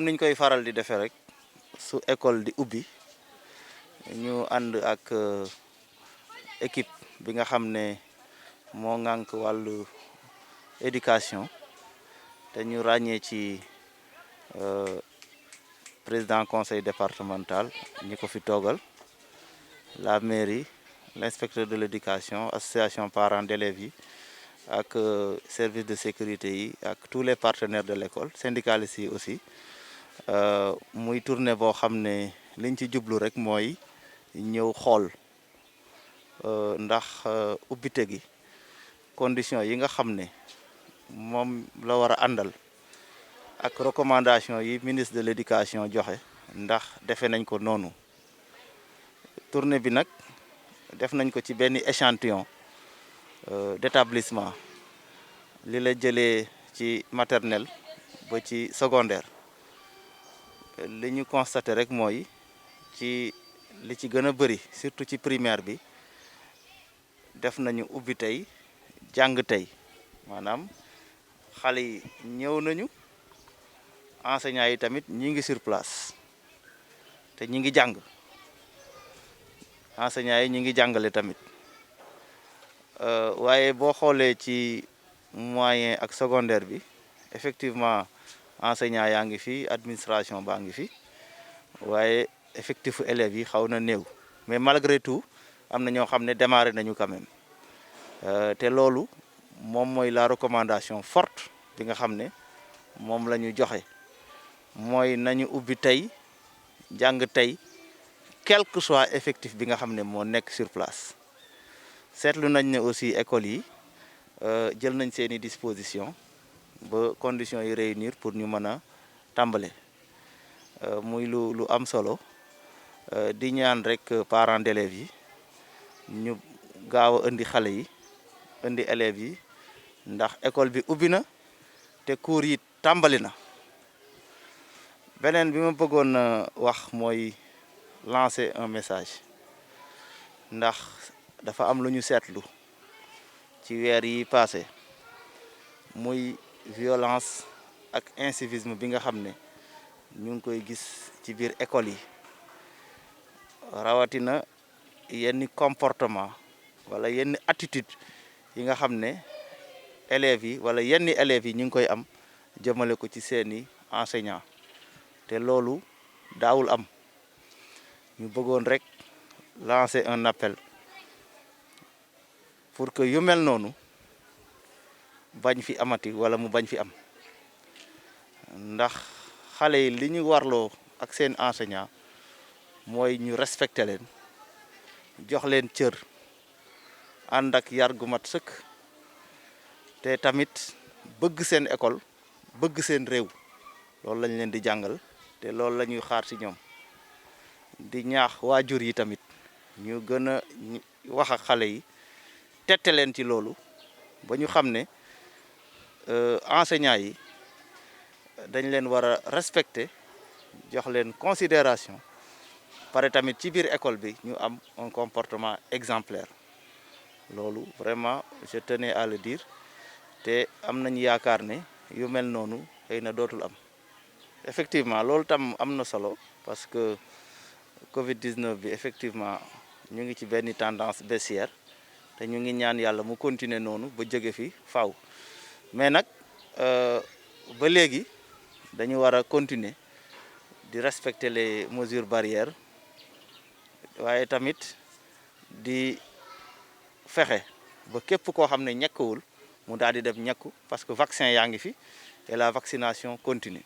comme niñ koy faral di defee rek su école di ubbi ñu ànd ak équipe bi nga xam ne moo ŋànk wàllu éducation te ñu ràññee ci président conseil départemental ñi ko fi toogal la mairie l'inspecteur de l'éducation association parents d'élèves yi ak service de sécurité yi ak tous les partenaires de l'école syndicalistes yi aussi muy tournée boo xam ne liñ ci jublu rek mooy ñëw xool ndax ubbite gi conditions yi nga xam ne moom la war a àndal ak recommandation yi ministre de l'éducation joxe ndax defe nañ ko noonu tournée bi nag def nañ ko ci benn échantillon d'établissement li la jëlee ci maternelle ba ci secondaire li ñu constaté rek mooy ci li ci gën a bëri surtout ci primaire bi def nañu ubbi tey jàng tey maanaam xale yi ñëw nañu enseignants yi tamit ñi ngi sur place te ñi ngi jàng enseignants yi ñi ngi jàngale tamit waaye boo xoolee ci moyen ak secondaire bi effectivement enseignants yaa ngi fi administration baa ngi fi waaye effectif élèves yi xaw na néew mais malgré tout am na ñoo xam ne démarré nañu quand même te loolu moom mooy la recommandation forte bi nga xam ne moom la ñu joxe mooy nañu ubbi tey jàng tey quel que soit effectif bi nga xam ne moo nekk sur place seetlu nañ ne aussi écoles yi jël nañ seeni disposition ba conditions yi réunir pour ñu mën a tàmbale muy lu am solo di ñaan rek parents d'élèves yi ñu gaaw a indi xale yi indi élèves yi ndax école bi ubbi na te cours yi tàmbali na beneen bi ma bëggoon wax mooy lancer un message ndax dafa am lu ñu seetlu ci weer yi passé muy violence ak incivisme bi nga xam ne ñu ngi koy gis ci biir école yi rawatina yenn comportement wala yenn attitude yi nga xam ne élèves yi wala yenn élèves yi ñu ngi koy am jëmale ko ci seeni enseignants te loolu daawul am ñu bëggoon rek lancer un appel pour que yu mel noonu bañ fi amati wala mu bañ fi am ndax xale yi li ñu warloo ak seen enseignant mooy ñu respecter leen jox leen cër ànd ak yar gu mat sëkk te tamit bëgg seen école bëgg seen réew loolu lañ leen di jàngal te loolu la ñuy xaar ci ñoom di ñaax waajur yi tamit ñu gën a wax ak xale yi tette leen ci loolu ba ñu xam ne enseignants yi dañ leen war a respecter jox leen considération pare tamit ci biir école bi ñu am un comportement exemplaire loolu vraiment je tenais à le dire te am nañu yaakaar ne yu mel noonu xëy na dootul am effectivement loolu tam am na solo parce que Covid-19 bi effectivement ñu ngi ci benn tendance baissière te ñu ngi ñaan yàlla mu continuer noonu ba jóge fi faaw mais nag ba léegi dañu war a continuer di respecter les mesures barrières waaye tamit di fexe ba képp koo xam ne ñekkuwul mu daal di dem ñekku parce que vaccin yaa ngi fi et la vaccination continue